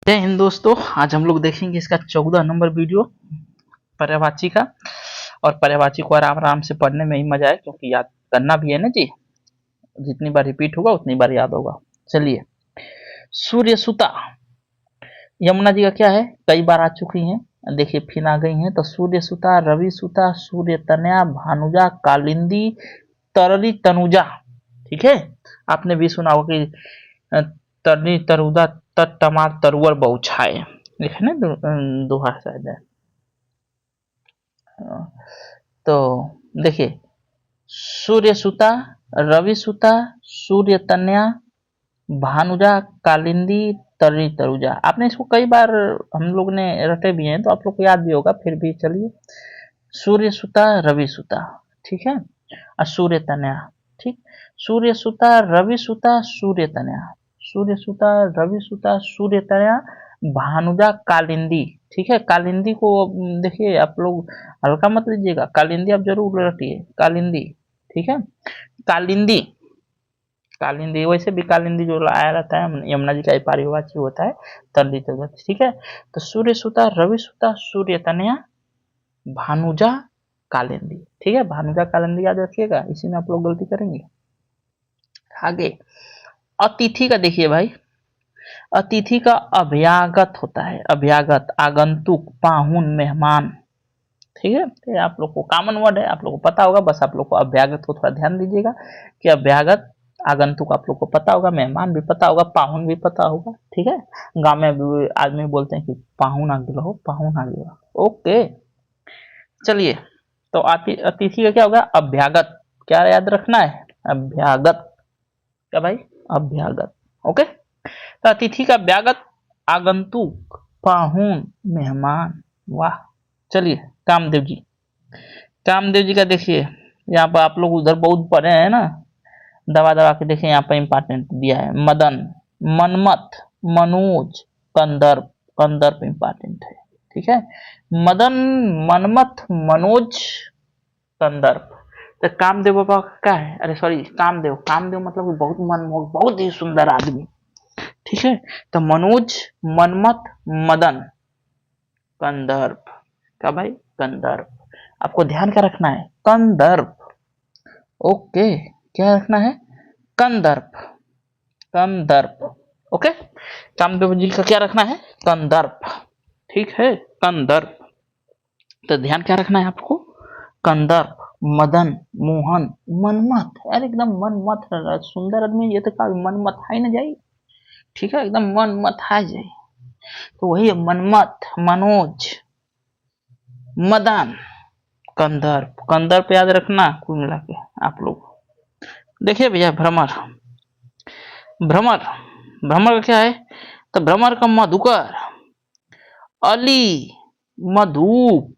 जय हिंद दोस्तों। आज हम लोग देखेंगे इसका 14 नंबर वीडियो पर्यायवाची का। और पर्यायवाची को आराम आराम से पढ़ने में ही मजा है, क्योंकि याद करना भी है ना जी। जितनी बार रिपीट होगा उतनी बार याद होगा। चलिए, सूर्य सुता यमुना जी का क्या है, कई बार आ चुकी हैं, देखिए फिर आ गई हैं। तो सूर्य सुता, रवि सुता, सूर्य तनया, भानुजा, कालिंदी, तरली तनुजा। ठीक है, आपने भी सुना होगा कि तरनी तरुदा तमार तरुवर बहुछाए, लिखा ना दोहा शायद है। तो देखिए, सूर्य सुता, रवि सुता, सूर्य तन्या, भानुजा, कालिंदी, तरी तरुजा। आपने इसको कई बार हम लोग ने रटे भी हैं, तो आप लोग को याद भी होगा, फिर भी चलिए। सूर्य सुता, रवि सुता, ठीक है, और सूर्य तनया। ठीक, सूर्य सुता, रवि सुता, सूर्य तनया, सूर्य सुता, रवि सुता, सूर्य तनया, भानुजा, कालिंदी। ठीक है, कालिंदी को देखिए आप लोग हल्का मत लीजिएगा, कालिंदी आप जरूर रटिए, कालिंदी। ठीक है, कालिंदी, कालिंदी वैसे भी कालिंदी जो आया रहता है यमुना जी का पर्यायवाची होता है, तल्ली तल्ली। ठीक है, तो सूर्य सुता, रवि सुता, सूर्य तनया, भानुजा, कालिंदी। ठीक है, भानुजा कालिंदी याद रखिएगा, इसी में आप लोग गलती करेंगे। आगे अतिथि का देखिए भाई, अतिथि का अभ्यागत होता है, अभ्यागत, आगंतुक, पाहुन, मेहमान। ठीक है, ये आप लोग को कॉमन वर्ड है, आप लोग को पता होगा, बस आप लोग को अभ्यागत को थोड़ा ध्यान दीजिएगा कि अभ्यागत, आगंतुक आप लोग को पता होगा, मेहमान भी पता होगा, पाहुन भी पता होगा। ठीक है, गांव में भी आदमी बोलते हैं कि पाहुन आ गया हो, पाहुन आ गया। ओके, चलिए, तो अतिथि का क्या होगा, अभ्यागत। क्या याद रखना है, अभ्यागत। क्या भाई, अभ्यागत। ओके, तो अतिथि का अभ्यागत, आगंतुक, पाहुन, मेहमान। वाह, चलिए कामदेव जी, कामदेव जी का देखिए, यहाँ पर आप लोग उधर बहुत पढ़े हैं ना, दबा दबा के देखिए, यहाँ पर इंपॉर्टेंट दिया है, मदन, मनमथ, मनोज, कंदर्प। कंदर्प इंपॉर्टेंट है। ठीक है, मदन, मनमथ, मनोज, कंदर्प। तो कामदेव बाबा का क्या है, अरे सॉरी, कामदेव, कामदेव मतलब बहुत मनमोहक, बहुत ही सुंदर आदमी। ठीक है, तो मनोज, मनमथ, मदन, कंदर्प। क्या भाई, कंदर्प। आपको ध्यान क्या रखना है, कंदर्प। ओके, क्या रखना है, कंदर्प, कंदर्प। ओके, कामदेव जी का क्या रखना है, कंदर्प। ठीक है, कंदर्प। तो ध्यान क्या रखना है आपको, कंदर्प, मदन मोहन, मनमथ। यार एकदम मनमथ सुंदर आदमी, ये तो काफी मनमथ है ना जाई। ठीक है, एकदम मनमथ है जाई। तो वही है, मनमथ, मनोज, मदन, कंदर्प। कंदर्प याद रखना कुल मिला के आप लोग। देखिए भैया, भ्रमर, भ्रमर, भ्रमर का क्या है, तो भ्रमर का मधुकर, अली, मधुप,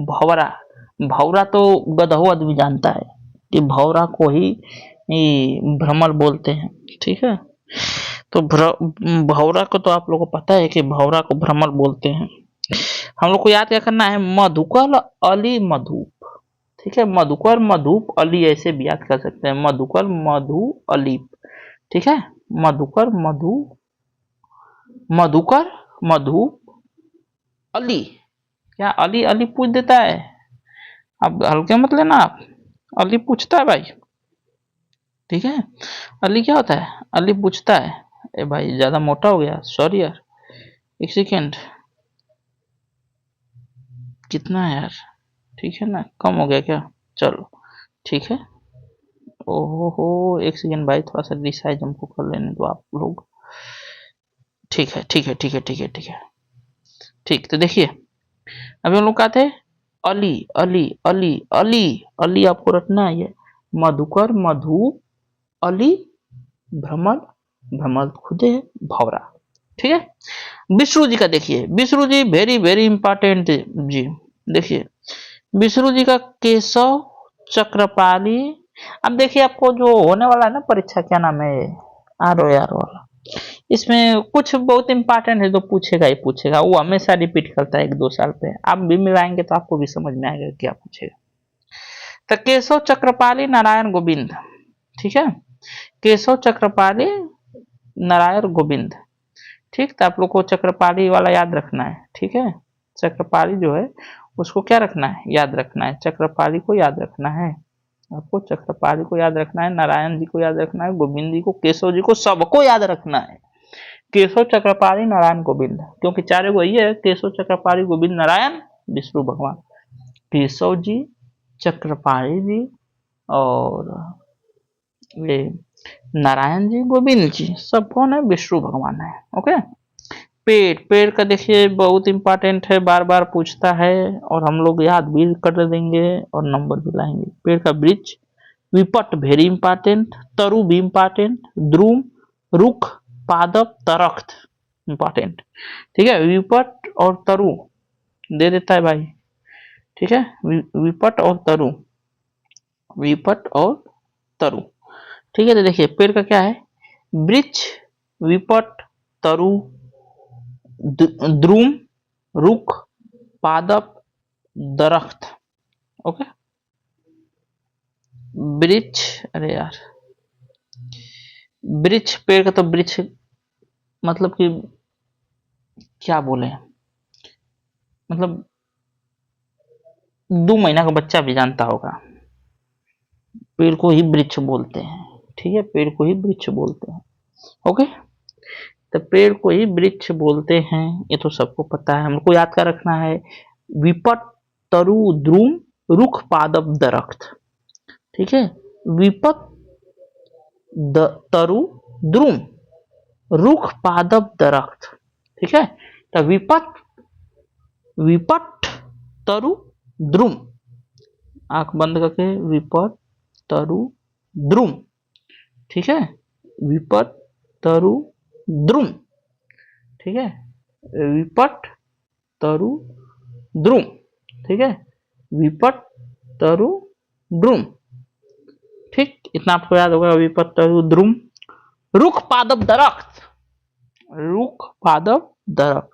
भौरा। भौरा तो गधो आदमी जानता है कि भौरा को ही भ्रमर बोलते हैं। ठीक है, तो भौरा को तो आप लोगों को पता है कि भौरा को भ्रमर बोलते हैं। हम लोग को याद क्या करना है, मधुकर, अली, मधुप। ठीक है, मधुकर, मधुप, अली, ऐसे भी याद कर सकते हैं, मधुकर, मधु, अली। ठीक है, मधुकर, मधु, मधुकर, मधु, अली। क्या अली, अली पूछ देता है, अब हल्के मत लेना आप, अली पूछता है भाई। ठीक है, अली क्या होता है, अली पूछता है। ए भाई ज्यादा मोटा हो गया, सॉरी यार, एक सेकेंड, कितना है यार, ठीक है ना, कम हो गया क्या, चलो ठीक है। ओहो हो, एक सेकेंड भाई, थोड़ा सा रिसाइज हमको कर लेने दो आप लोग। ठीक है, ठीक है, ठीक है, ठीक है, ठीक है, ठीक। तो देखिए, अभी हम लोग कहा थे, अली, अली, अली, अली, अली आपको रखना है, मधुकर, मधु, अली, भ्रमर, भ्रमर खुद है, भौरा। ठीक है, विष्णु जी का देखिए, Vishnu ji very very important जी। देखिए, विष्णु जी का केशव, चक्रपाली। अब देखिए, आपको जो होने वाला है ना परीक्षा, क्या नाम है, आर ओ आर वाला, इसमें कुछ बहुत इंपॉर्टेंट है, तो पूछेगा ही पूछेगा, वो हमेशा रिपीट करता है 1-2 साल पे। आप भी मिलाएंगे तो आपको भी समझ में आएगा क्या पूछेगा। तो केशव, चक्रपाली, नारायण, गोविंद। ठीक है, केशव, चक्रपाली, नारायण, गोविंद। ठीक, तो आप लोग को चक्रपाली वाला याद रखना है। ठीक है, चक्रपाली जो है उसको क्या रखना है, याद रखना है, चक्रपाली को याद रखना है आपको, चक्रपाली को याद रखना है, नारायण जी को याद रखना है, गोविंद जी को, केशव जी को, सबको याद रखना है। केशव, चक्रपाली, नारायण, गोविंद, क्योंकि चारों को ये है, केशव, चक्रपाली, गोविंद, नारायण, विष्णु भगवान। केशव जी, चक्रपाली जी और ये नारायण जी, गोविंद जी, सब कौन है, विष्णु भगवान है। ओके। पेड़, पेड़ का देखिए बहुत इंपॉर्टेंट है, बार बार पूछता है और हम लोग याद भी कर देंगे और नंबर भी लाएंगे। पेड़ का वृक्ष, विपट वेरी इंपॉर्टेंट, तरु भी इंपॉर्टेंट, द्रुम, रुख, पादप, तरख्त इंपॉर्टेंट। ठीक है, विपट और तरु दे देता है भाई। ठीक है, विपट और तरु, विपट और तरु। ठीक है, तो देखिए पेड़ का क्या है, वृक्ष, विपट, तरु, द्रुम, रुख, पादप, दरख्त। ओके, वृक्ष, अरे यार वृक्ष, पेड़ का तो वृक्ष मतलब कि क्या बोले, मतलब 2 महीना का बच्चा भी जानता होगा, पेड़ को ही वृक्ष बोलते हैं। ठीक है, पेड़ को ही वृक्ष बोलते हैं। ओके, तो पेड़ को ही वृक्ष बोलते हैं, ये तो सबको पता है, हमको याद कर रखना है। विपट, तरु, द्रुम, रुख, पादप, दरख्त। ठीक है, विपत, तरु, द्रुम, रुख, पादप, दरख्त। ठीक है, तो विपत, विपट, तरु, द्रुम, आंख बंद करके, विपट, तरु, द्रुम। ठीक है, विपट, तरु, द्रुम। ठीक है, विपट, तरु, द्रुम। ठीक है, विपट, तरु, द्रुम। ठीक, इतना आपको याद होगा, विपट, तरु, द्रुम, रुख, पादप, दरख्त, रुख, पादप, दरख्त।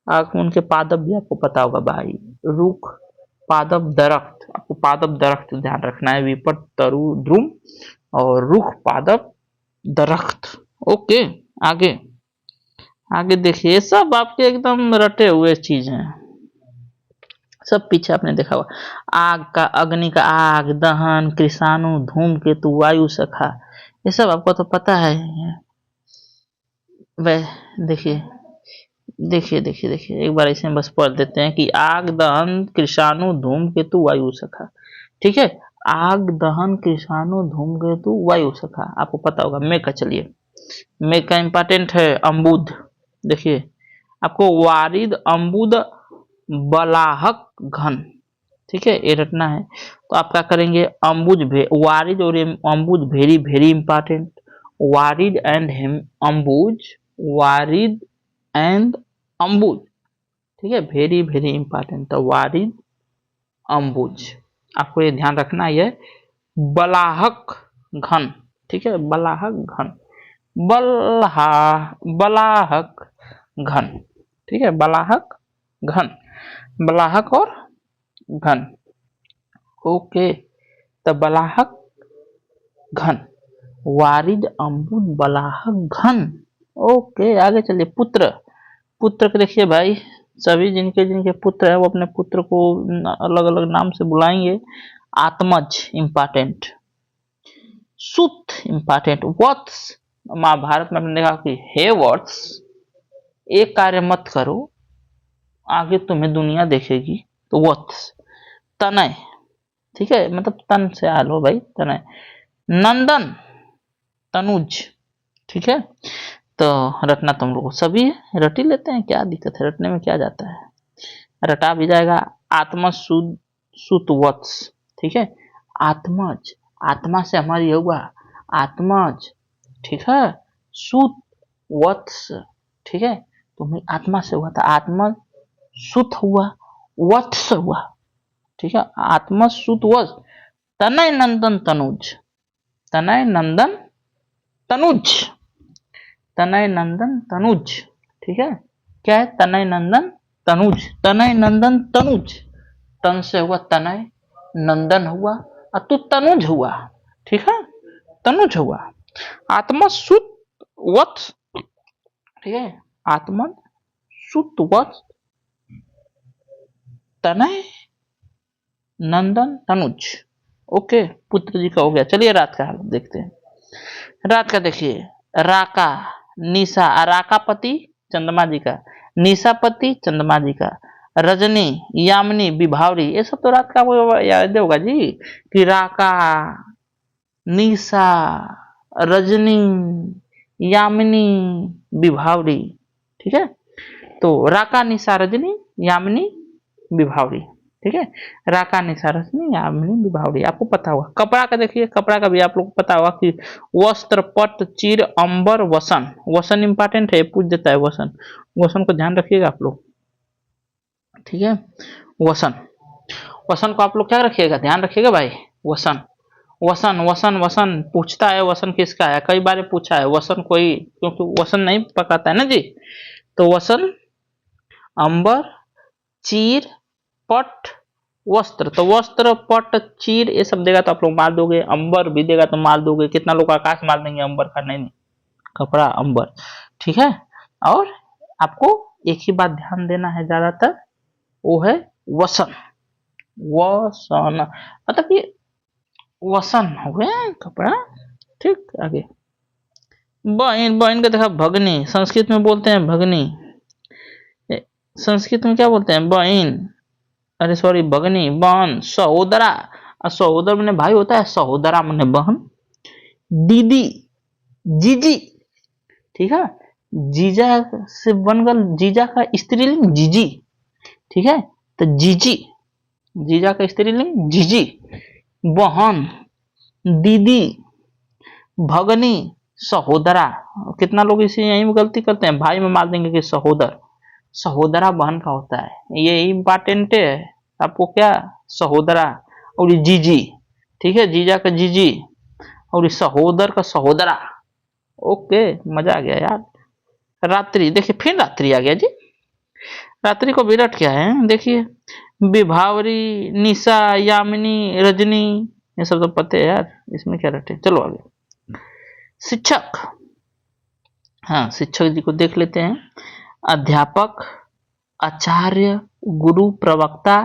आंख में उनके पादप भी आपको पता होगा भाई, रुख, पादप, दरख्त, आपको पादप दरख्त ध्यान रखना है, विपट, तरु, द्रुम और रुख, पादप, दरख्त। ओके, आगे आगे देखिए, सब आपके एकदम रटे हुए चीज हैं, सब पीछे आपने देखा हुआ। आग का, अग्नि का आग, दहन, कृषाणु, धूमकेतु, वायु सखा, ये सब आपको तो पता है। वह देखिए देखिए देखिए देखिए एक बार इसे बस पढ़ देते हैं कि आग, दहन, कृषाणु, धूमकेतु, वायु सखा। ठीक है, आग, दहन, कृषाणु, धूमकेतु, वायु सखा, आपको पता होगा। मेघ का चलिए, मेघ का इंपॉर्टेंट है, अम्बुद। देखिए आपको वारिद, अम्बुद, बलाहक, घन। ठीक है, ये रटना है। तो आप क्या करेंगे, अम्बुज, वारिद और अम्बुज वेरी वेरी इंपॉर्टेंट, वारिद एंड अम्बुज, वारिद एंड अम्बुज। ठीक है, वेरी वेरी इंपॉर्टेंट, तो वारिद, अम्बुज, आपको ये ध्यान रखना है। बलाहक, घन। ठीक है, बलाहक, घन, बल्हा, बलाहक, घन। ठीक है, बलाहक, घन, बलाहक और घन। ओके, तो बलाहक, घन, वारिद, अम्बुज, बलाहक, घन। ओके, आगे चलिए, पुत्र, पुत्र को देखिए भाई, सभी जिनके जिनके पुत्र है वो अपने पुत्र को अलग अलग नाम से बुलाएंगे। आत्मज इंपॉर्टेंट, सुत इंपॉर्टेंट, वत्स, महाभारत में आपने देखा कि हे वत्स, एक कार्य मत करो, आगे तुम्हें दुनिया देखेगी, तो वत्स। तनय, ठीक है, मतलब तन से आ लो भाई, तनय। नंदन, तनुज। ठीक है, तो रटना तुम लोग सभी रट ही लेते हैं, क्या दिक्कत है, रटने में क्या जाता है, रटा भी जाएगा। आत्मा, सुद, सुत, वत्स। ठीक है, आत्मज, आत्मा से हमारी होगा, आत्मज। ठीक है, सुत, वत्स। ठीक है, तुम्हें आत्मा से हुआ था, आत्मा सुत हुआ, वत्स हुआ। ठीक है, आत्मा सुत वत्स। तनय नंदन तनुज, तनय नंदन तनुज, तनय नंदन तनुज। ठीक है, क्या है, तनय नंदन तनुज, तनय नंदन तनुज, तन से हुआ तनय, नंदन हुआ और तू तनुज हुआ। ठीक है, तनुज हुआ, आत्मा सुत वत्स। ठीक है, आत्मन सुत वत्स तनय नंदन तनुज। ओके, पुत्र जी का हो गया। चलिए रात का हाल देखते हैं। रात का देखिए, राका निशा, राकापति चंद्रमा जी का, निशापति चंद्रमा जी का, रजनी यामिनी विभावरी, ये सब तो रात का आपको याद होगा जी कि राका निशा रजनी यामिनी विभावरी। ठीक है, तो राका निशा रजनी यामिनी विभावरी। ठीक है, राका निशा रजनी यामिनी विभावरी आपको पता होगा। कपड़ा का देखिए, कपड़ा का भी आप लोग को पता होगा कि वस्त्र पट चीर अंबर वसन। वसन इंपॉर्टेंट है, पूछ देता है वसन। वसन को ध्यान रखिएगा आप लोग। ठीक है, वसन, वसन को आप लोग क्या रखिएगा, ध्यान रखिएगा भाई। वसन वसन वसन वसन पूछता है, वसन किसका है, कई बार पूछा है वसन कोई, क्योंकि वसन नहीं पकाता है ना जी। तो वसन अंबर चीर पट वस्त्र, तो वस्त्र पट चीर ये सब देगा तो आप लोग मार दोगे, अंबर भी देगा तो मार दोगे। कितना लोग आकाश मार देंगे अंबर का, नहीं, कपड़ा अंबर। ठीक है, और आपको एक ही बात ध्यान देना है ज्यादातर, वो है वसन। वसन मतलब कि वसन हो गया कपड़ा। ठीक, आगे बहन, बहन का देखा भगनी, संस्कृत में बोलते हैं भगनी, संस्कृत में क्या बोलते हैं, बहन, अरे सॉरी भगनी, बहन, सहोदरा, सहोदर मैंने भाई होता है, सहोदरा मैंने बहन, दीदी, जीजी। ठीक है, जीजा से बन गल, जीजा का स्त्रीलिंग जीजी। ठीक है, तो जीजी, जीजा का स्त्रीलिंग जीजी, बहन, दीदी, भगनी, सहोदरा। कितना लोग इसी यही में गलती करते हैं, भाई में मार देंगे कि सहोदर, सहोदरा बहन का होता है, ये इंपॉर्टेंट है आपको क्या, सहोदरा और जीजी। ठीक है, जीजा का जीजी और सहोदर का सहोदरा। ओके, मजा आ गया यार। रात्रि देखिए, फिर रात्रि आ गया जी। रात्रि को विराट क्या है देखिए, विभावरी निशा यामिनी रजनी, ये सब तो पते है यार, इसमें क्या रटे। चलो आगे, शिक्षक, हाँ शिक्षक जी को देख लेते हैं। अध्यापक, आचार्य, गुरु, प्रवक्ता,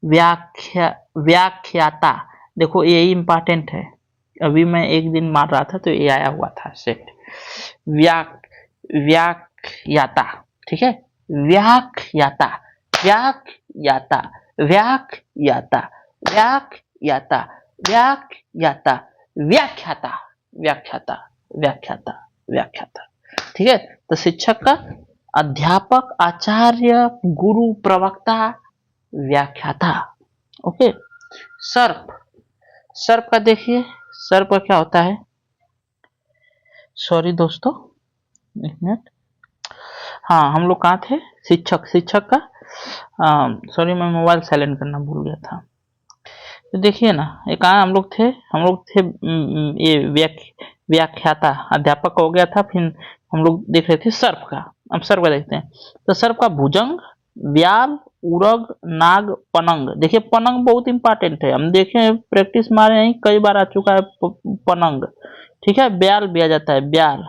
व्याख्या व्याख्याता। देखो ये इंपॉर्टेंट है, अभी मैं एक दिन मार रहा था तो ये आया हुआ था सेट, व्याख्याता। ठीक है, व्याख्याता, व्याख्याता, व्याख्याता, व्याख्याता, व्याख्याता, व्याख्याता, व्याख्याता, व्याख्याता, व्याख्याता। ठीक है, तो शिक्षक का अध्यापक, आचार्य, गुरु, प्रवक्ता, व्याख्याता। ओके, सर्प, सर्प का देखिए, सर्प का क्या होता है, सॉरी दोस्तों एक मिनट, हाँ हम लोग कहाँ थे, शिक्षक, शिक्षक का, सॉरी मैं मोबाइल साइलेंट करना भूल गया था। तो देखिए ना, ये कहाँ हम लोग थे, हम लोग थे ये व्याख्याता, अध्यापक हो गया था, फिर हम लोग देख रहे थे सर्प का। अब सर्प का देखते हैं, तो सर्प का भुजंग, व्याल, उरग, नाग, पनंग। देखिए पनंग बहुत इंपॉर्टेंट है, हम देखे प्रैक्टिस मारे हैं, कई बार आ चुका है पनंग। ठीक है, ब्याल भी आ जाता है, ब्याल,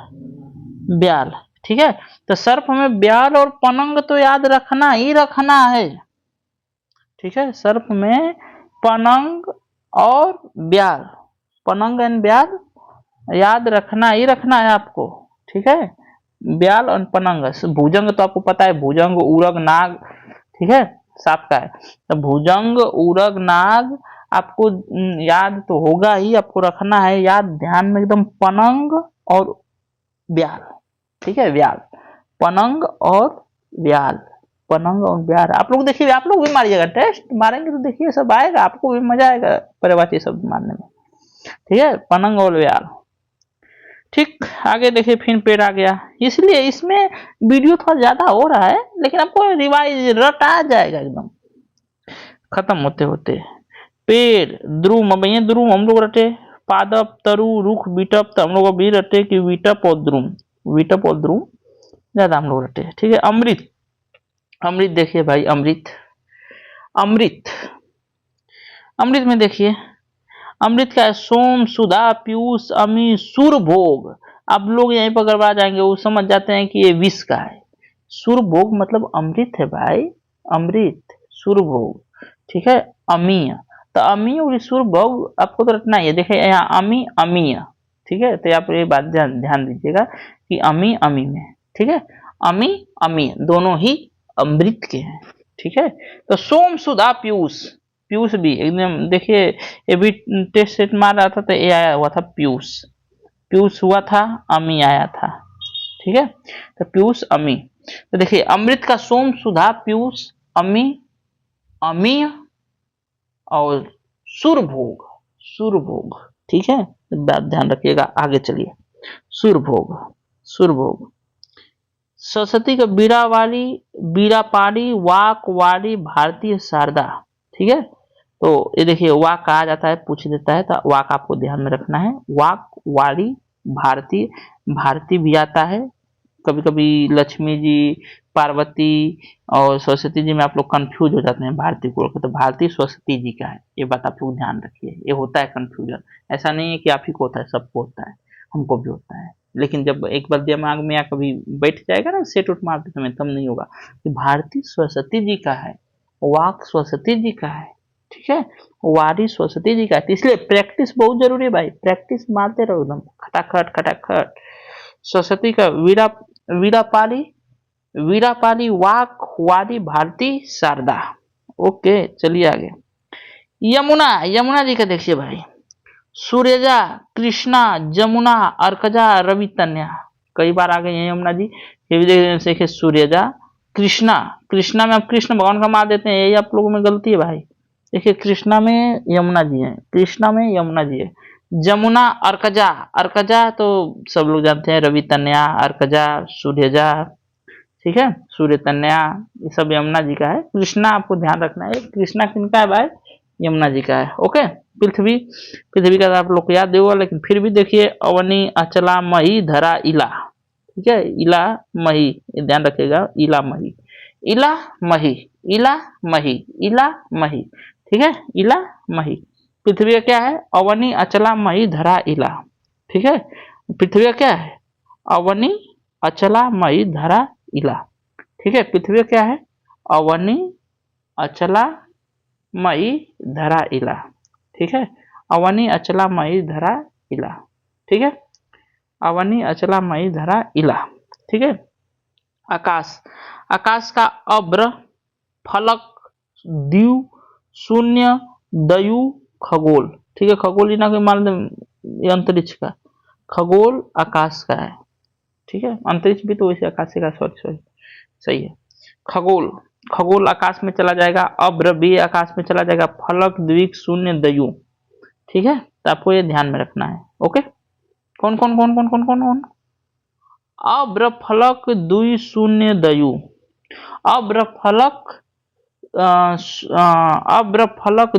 ब्याल। ठीक है, तो सर्प में ब्याल और पनंग तो याद रखना ही रखना है। ठीक है, सर्प में पनंग और ब्याल, पनंग एंड ब्याल याद रखना ही रखना है आपको। ठीक है, ब्याल और पनंग। भुजंग तो आपको पता है, भुजंग, उरग, नाग। ठीक है, सांप का है, तो भुजंग, उरग, नाग आपको याद तो होगा ही, आपको रखना है याद, ध्यान में एकदम, पनंग और ब्याल। ठीक है, व्याल, पनंग और व्याल, पनंग और ब्याल। आप लोग देखिए, आप लोग भी मारिएगा, टेस्ट मारेंगे तो देखिए सब आएगा, आपको भी मजा आएगा पर्यायवाची शब्द मारने में। ठीक है, पनंग और व्याल। ठीक, आगे देखिए, फिर पेड़ आ गया, इसलिए इसमें वीडियो थोड़ा ज्यादा हो रहा है, लेकिन आपको रिवाइज रट आ जाएगा एकदम खत्म होते होते। पेड़, द्रुम, अब ये द्रुम हम लोग रटे, पादप, तरु, रुख, विटप, तो हम लोग अभी रटे कि विटप और द्रुम, विटप और द्रुम ज्यादा हम लोग रटे। ठीक है, अमृत, अमृत देखिए भाई, अमृत, अमृत, अमृत में देखिए, अमृत का है सोम, सुधा, पीयूष, अमी, सुर, भोग। अब लोग यहीं पर गड़बड़ा जाएंगे, वो समझ जाते हैं कि ये विष का है। सुरभोग मतलब अमृत है भाई, अमृत, सुरभोग, ठीक है। अमीय, तो अमीय और सुरभोग आपको तो रटना ही है। देखिए यहाँ अमी अमीय, ठीक है, तो आप ये बात ध्यान दीजिएगा कि अमी अमी में, ठीक है, अमी अमी दोनों ही अमृत के हैं, ठीक है। तो सोम सुधा पीयूष, पीयूष भी एकदम देखिए, ये भी टेस्ट सेट मार रहा था तो ये आया हुआ था पीयूष, पीयूष हुआ था, अमी आया था, ठीक है। तो पीयूष अमी, तो देखिए अमृत का सोम सुधा पीयूष अमी अमीय और सुरभोग, सुरभोग, ठीक है। बात ध्यान रखिएगा, आगे चलिए। सुरभोग, सुरभोग सरस्वती का बीड़ा वाली, बीड़ा पारी, वाक वाली भारतीय शारदा, ठीक है। तो ये देखिए वाक कहा जाता है, पूछ देता है, तो वाक आपको ध्यान में रखना है। वाक वाली भारती, भारती भी आता है, कभी कभी लक्ष्मी जी, पार्वती और सरस्वती जी में आप लोग कंफ्यूज हो जाते हैं भारती को, तो भारती सरस्वती जी का है, ये बात आप लोग ध्यान रखिए, ये होता है कंफ्यूजन। ऐसा नहीं है कि आप ही को होता है, सबको होता है, हमको भी होता है, लेकिन जब एक बार दिमाग में या कभी बैठ जाएगा ना सेट उठ मारते समय, तब नहीं होगा कि भारती सरस्वती जी का है, वाक सरस्वती जी का है, ठीक है, वारी सरस्वती जी का है। तो इसलिए प्रैक्टिस बहुत जरूरी है भाई, प्रैक्टिस मारते रहो एकदम खटाखट खटाखट। सरस्वती का वीरा, वीरापाली, वीरापाली वाक वारी भारती शारदा। ओके चलिए आगे। यमुना, यमुना जी का देखिए भाई, सूर्यजा, कृष्णा, जमुना, अर्कजा, रवि तन्या, कई बार आ गए हैं यमुना जी। ये भी देखिए सूर्यजा, कृष्णा, कृष्णा में आप कृष्ण भगवान का मार देते हैं, यही आप लोगों में गलती है भाई। देखिए कृष्णा में यमुना जी है, कृष्णा में यमुना जी है। जमुना, अर्कजा, अर्कजा तो सब लोग जानते हैं, रवि तन्या, अर्कजा, सूर्यजा, ठीक है, सूर्य तन्या, ये सब यमुना जी का है। कृष्णा आपको ध्यान रखना है, कृष्णा किनका है भाई, यमुना जी का है। ओके, पृथ्वी, पृथ्वी का आप लोग को याद होगा, लेकिन फिर भी देखिए अवनी अचला मही धरा इला, ठीक है, इला मही, ध्यान रखिएगा, इला मही, इला मही, इला मही, इला मही, ठीक है, इला मही। पृथ्वी का क्या है, अवनी अचला मही धरा इला, ठीक है। पृथ्वी का क्या है, अवनी अचला मही धरा इला, ठीक है। पृथ्वी क्या है, अवनी अचला मई धरा इला, ठीक है, अवनी अचला मई धरा इला, ठीक है, अवनी अचला मई धरा इला, ठीक है। आकाश, आकाश का अब्र, फलक, द्यू, शून्य, दयु, खगोल, ठीक है, खगोल ना कोई मान अंतरिक्ष का, खगोल आकाश का है, ठीक है, अंतरिक्ष भी तो वैसे आकाश का, सॉरी सॉरी, सही है। खगोल, खगोल आकाश में चला जाएगा, अब्र भी आकाश में चला जाएगा, फलक, द्वीप, शून्य, दयु, ठीक है, तो आपको ये ध्यान में रखना है। ओके, कौन कौन कौन कौन कौन कौन कौन, अब्र फलक द्वि शून्य दयु, अब्र फलक अब्र फलक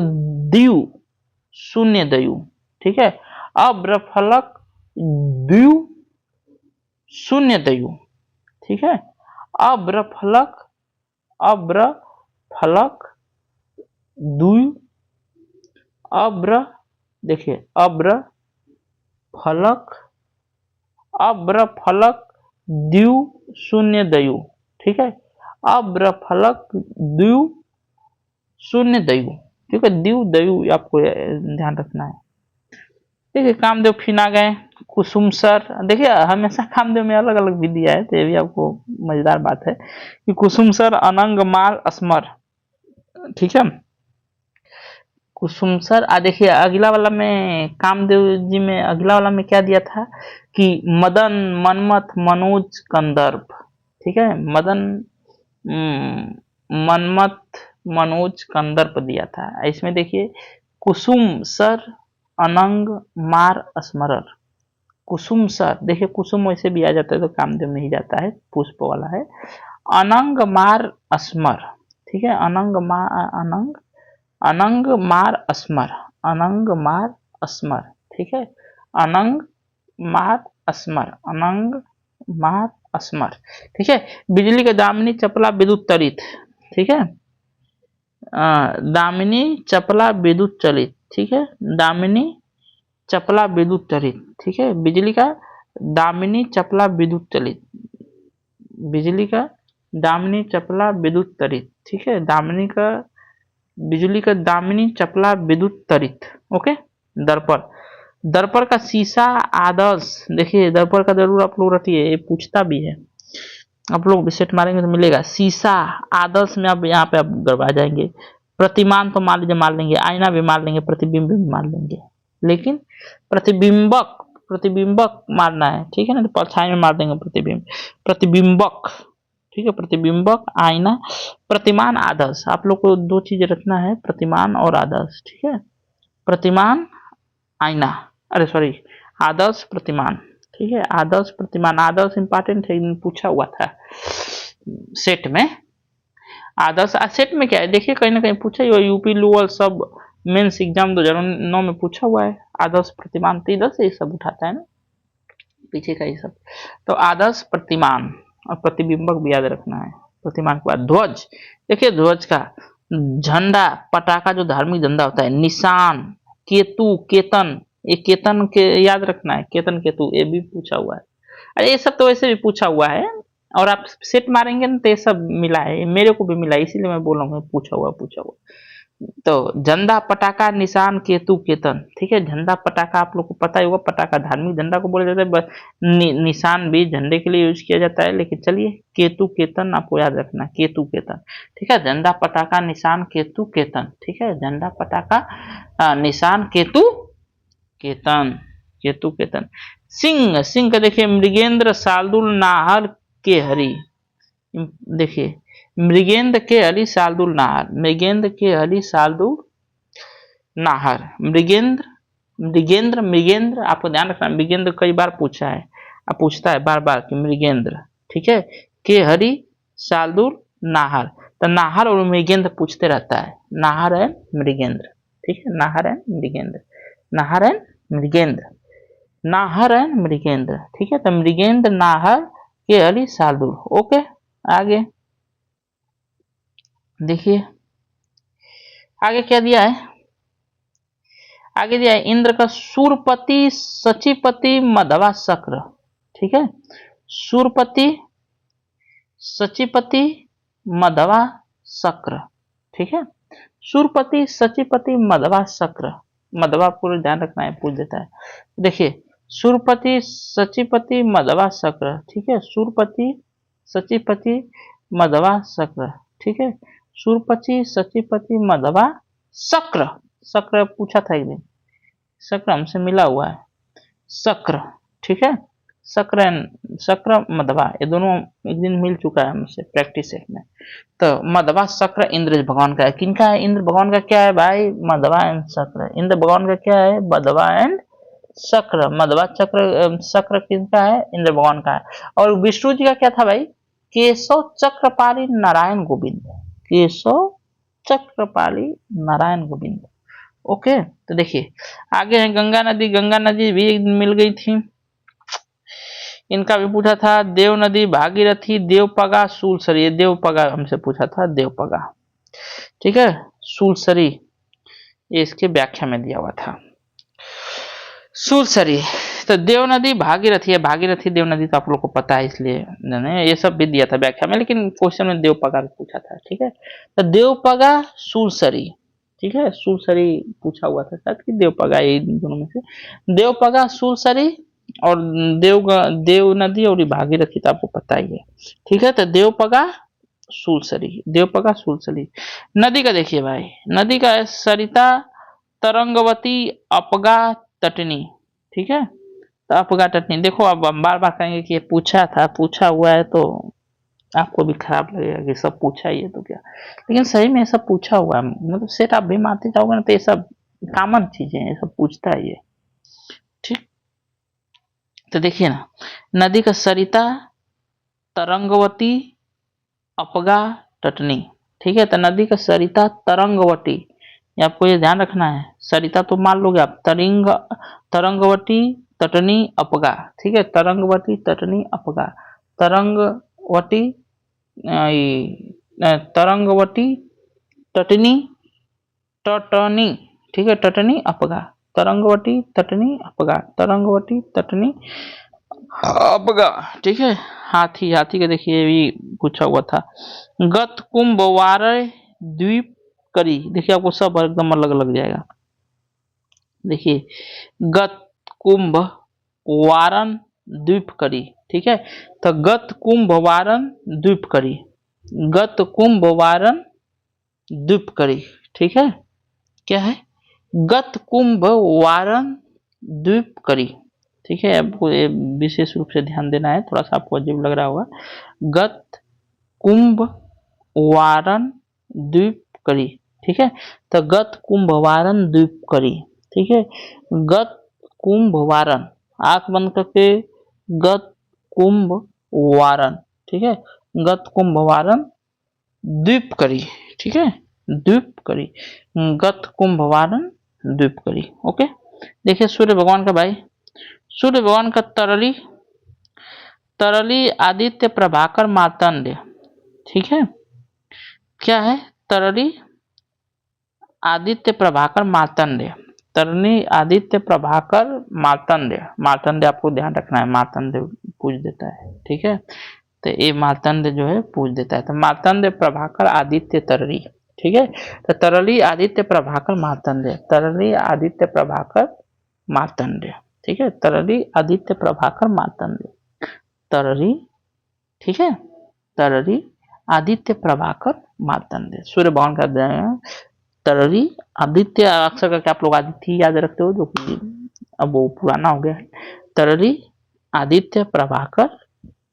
द्यु शून्य दयु, ठीक है, अब्र फलक द्यु शून्य दयु, ठीक है, अब्र फलक, अब्र फलक द्वि, अब्र, देखिए अब्र फलक, अब्र फलक द्यु शून्य दयु, ठीक है, अब्र फलक द्यु शून्य दयु, ठीक है, द्यु दयु आपको ध्यान रखना है। देखिए कामदेव फिर आ गए, कुसुम सर, देखिए हमेशा कामदेव में अलग अलग विधि है, तो ये भी आपको मजेदार बात है कि कुसुम सर, अनंग, माल, अस्मर, ठीक है, कुसुम सर। देखिए अगला वाला में कामदेव जी में अगला वाला में क्या दिया था कि मदन, मनमथ, मनोज, कंदर्प, ठीक है, मदन, मनमथ, मनोज, कंदर्प दिया था। इसमें देखिए कुसुम सर, अनंग, मार, स्मरण, कुसुम सर, देखिए कुसुम वैसे भी आ जाता है तो कामदेव में ही जाता है, पुष्प वाला है। अनंग, मार, स्मर, ठीक है, अनंग मार, अनंग, अनंग मार स्मर, अनंग मार स्मर, ठीक है, अनंग मार स्मर, अनंग मार स्मर, ठीक है। बिजली का दामिनी चपला विद्युत तरित, ठीक है, दामिनी चपला विद्युत चलित, ठीक है, दामिनी चपला विद्युत चलित, ठीक है, बिजली का दामिनी चपला विद्युत चलित, बिजली का दामिनी चपला विद्युत तरित, ठीक है, दामिनी का बिजली का दामिनी चपला विद्युत तरित। ओके। दर्पण, दर्पण का शीशा आदर्श, देखिए दर्पण का जरूर आप लोग रखिए, ये पूछता भी है, आप लोग विसेट मारेंगे तो मिलेगा। शीशा आदर्श में आप यहाँ पे आप गड़बा जाएंगे। प्रतिमान तो मान लीजिए मार लेंगे, आईना भी मार लेंगे, प्रतिबिंब भी मार लेंगे, लेकिन प्रतिबिंबक, प्रतिबिंबक मारना है, ठीक है ना, तो परछाई में मार देंगे प्रतिबिंब, प्रतिबिंबक, ठीक है, प्रतिबिंबक, आईना, प्रतिमान, आदर्श। आप लोग को दो चीज रखना है, प्रतिमान और आदर्श, ठीक है, प्रतिमान, आईना, अरे सॉरी, आदर्श प्रतिमान, ठीक है, आदर्श प्रतिमान, आदर्श इंपॉर्टेंट है, पूछा हुआ था सेट में। आदर्श सेट में क्या है, देखिए कहीं ना कहीं पूछा ही हुआ, यूपी लोअर सब मेंस एग्जाम 2009 में पूछा हुआ है, आदर्श प्रतिमान, तो इधर से ये सब उठाता है ना, पीछे का ये सब। तो आदर्श प्रतिमान और प्रतिबिंबक भी याद रखना है। प्रतिमान के बाद ध्वज, देखिए ध्वज का झंडा, पटाखा जो धार्मिक झंडा होता है, निशान, केतु, केतन, ये केतन के याद रखना है, केतन केतु, ये भी पूछा हुआ है। अरे ये सब तो वैसे भी पूछा हुआ है, और आप सेट मारेंगे ना तो ये सब मिला है, मेरे को भी मिला है, इसीलिए मैं बोल रहा हूँ पूछा हुआ पूछा हुआ। तो झंडा, पटाखा, निशान, केतु, केतन, ठीक है, झंडा पटाखा आप लोग को पता ही होगा, पटाखा धार्मिक झंडा को बोला जाता है, निशान भी झंडे के लिए यूज किया जाता है, लेकिन चलिए केतु केतन आपको याद रखना, केतु केतन, ठीक है, झंडा पटाखा निशान केतु केतन, ठीक है, झंडा पटाखा निशान केतु केतन, केतु केतन। सिंह, सिंह का देखिए मृगेंद्र शार्दुल नाहर के हरि, देखिए मृगेंद्र के हरि शार्दुल नाहर, मृगेंद्र के हरि शार्दुल नाहर, मृगेंद्र, मृगेंद्र, मृगेंद्र आपको ध्यान रखना, मृगेंद्र कई बार पूछा है, अब पूछता है बार बार कि मृगेंद्र, ठीक है, के हरि शार्दुल नाहर, तो नाहर और मृगेंद्र पूछते रहता है, नाहर एंड मृगेंद्र, ठीक है, Nahar and Mrigendra, Nahar and Mrigendra, Nahar and Mrigendra, ठीक है, तो मृगेंद्र, नाहर, के हरि शार्दुल। ओके। आगे देखिए आगे क्या दिया है, आगे दिया है इंद्र का सूरपति, सचिपति, मधवा शक्र, ठीक है, सूरपति, सचिपति, मधवा शक्र, ठीक है, सूरपति, सचिपति, मधवा शक्र, मधवा पूरा ध्यान रखना है, पूछ देता है, देखिए सूरपति, सचिपति, मधवा शक्र, ठीक है, सूरपति, सचिपति, मधवा शक्र, ठीक है, सूरपति, सचिपति, मधवा शक्र, शक्र पूछा था एक दिन, शक्र हमसे मिला हुआ है, शक्र, ठीक है, शक्र, शक्र मधवा, ये दोनों एक दिन मिल चुका है हमसे प्रैक्टिस सेट में। तो मधवा शक्र इंद्र भगवान का है, किनका है, इंद्र भगवान का क्या है भाई, मधवा एंड शक्र, इंद्र भगवान का क्या है, मधवा एंड शक्र, मधवा चक्र शक्र किनका है, इंद्र भगवान का है। और विष्णु जी का क्या था भाई, केशव चक्रपाली नारायण गोविंद, केशव चक्रपाली नारायण गोविंद। ओके। तो देखिए आगे है गंगा नदी, गंगा नदी भी एक दिन मिल गई थी, इनका भी पूछा था, देव नदी, भागीरथी, देवपगा, सूलसरी, देवपगा हमसे पूछा था, देवपगा, ठीक है, सूलसरी, ये इसके व्याख्या में दिया हुआ था, सूलसरी। तो देव नदी, भागीरथी है, भागीरथी देव नदी तो आप लोग को पता है, इसलिए ये सब भी दिया था व्याख्या में, लेकिन क्वेश्चन में देवपगा भी पूछा था, ठीक है, तो देवपगा, सूलसरी, ठीक है, सूलसरी पूछा हुआ था शायद कि देवपगा, ये दोनों में से देवपगा, सूलसरी और देव नदी और भागीरथी तो आपको पता ही है, ठीक है, तो देवपगा, सूलसरी, देवपगा, सूलसरी। नदी का देखिए भाई, नदी का है सरिता, तरंगवती, अपगा, तटनी, ठीक है, तो अपगा तटनी, देखो अब हम बार बार कहेंगे कि ये पूछा था, पूछा हुआ है, तो आपको भी खराब लगेगा कि सब पूछा ही है तो क्या, लेकिन सही में ये सब पूछा हुआ है, मतलब सेट आप भी मारते जाओगे ना तो ये सब कॉमन चीजें ये सब पूछता है ये, ठीक। तो देखिए ना, नदी का सरिता, तरंगवती, अपगा, तटनी, ठीक है, तो नदी का सरिता, तरंगवती, ये आपको ये ध्यान रखना है, सरिता तो मान लोगे आप, तरंगवती, तटनी, अपगा, ठीक है, तरंगवती, तटनी, अपगा, तरंगवती, तरंगवती, तटनी, तटनी, ठीक है, तटनी, अपगा, तरंगवती, तटनी, अपगा, तरंगवती, तटनी, अपगा, ठीक है। हाथी, हाथी का देखिए भी पूछा हुआ था। गत कुंभ वारय द्वीप करी, देखिए आपको सब एकदम अलग अलग जाएगा। देखिए गत कुंभ वारन द्वीप करी, ठीक है। तो गत कुंभ वारन द्वीप करी, गत कुंभ वारन द्वीप करी, ठीक है। क्या है? गत कुंभ वारन द्वीप करी, ठीक है। आपको ये विशेष रूप से ध्यान देना है, थोड़ा सा आपको अजीब लग रहा होगा। गत कुंभ वारन द्वीप करी, ठीक है। तो गत कुंभ वारन द्वीप करी, ठीक है। गत कुंभ वारन, आंख बंद करके, गत कुंभ वारन, ठीक है। गत कुंभ वारन द्वीप करी, ठीक है। द्वीप करी, गत कुंभ वारन द्वीप करी। ओके। देखिए सूर्य भगवान का भाई, सूर्य भगवान का तरली, तरली आदित्य प्रभाकर मातंड, ठीक है। क्या है? तरली आदित्य प्रभाकर मार्तंड, तरनी आदित्य प्रभाकर मार्तंड, मार्तंड आपको ध्यान रखना है, मार्तंड पूछ देता है, ठीक है। तो ये मार्तंड जो है पूछ देता है, तो मार्तंड प्रभाकर आदित्य तरली, ठीक है। तो तरली आदित्य प्रभाकर मार्तंड, तरली आदित्य प्रभाकर मार्तंड, ठीक है। तरली आदित्य प्रभाकर मार्तंड, तरली, ठीक है। तरली आदित्य प्रभाकर मार्तंड, सूर्य भगवान का तरली आदित्य अक्सर करके आप लोग आदित्य याद रखते हो, जो कि अब वो पुराना हो गया है। तरली आदित्य प्रभाकर,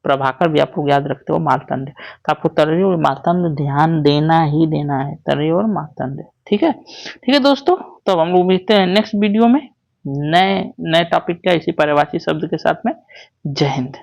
प्रभाकर भी आप लोग याद रखते हो, मार्तंड। तो आपको तरली और मार्तंड ध्यान देना ही देना है, तरली और मार्तंड, ठीक है। ठीक है दोस्तों, तो हम लोग मिलते हैं नेक्स्ट वीडियो में नए नए टॉपिक का इसी पर्यायवाची शब्द के साथ में। जय हिंद।